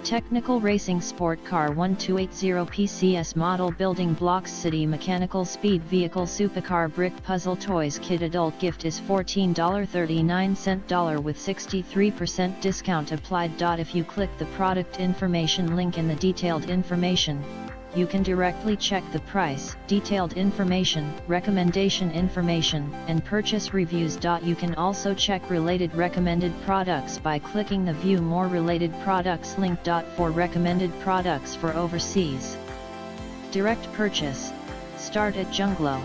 Technical Racing Sport Car 1280 PCS Model Building Blocks City Mechanical Speed Vehicle Supercar Brick Puzzle Toys Kit Adult Gift is $14.39 with 63% discount applied. If you click the product information link in the detailed information, you can directly check the price, detailed information, recommendation information, and purchase reviews. You can also check related recommended products by clicking the View More Related Products link. For recommended products for overseas direct purchase, start at Junglo.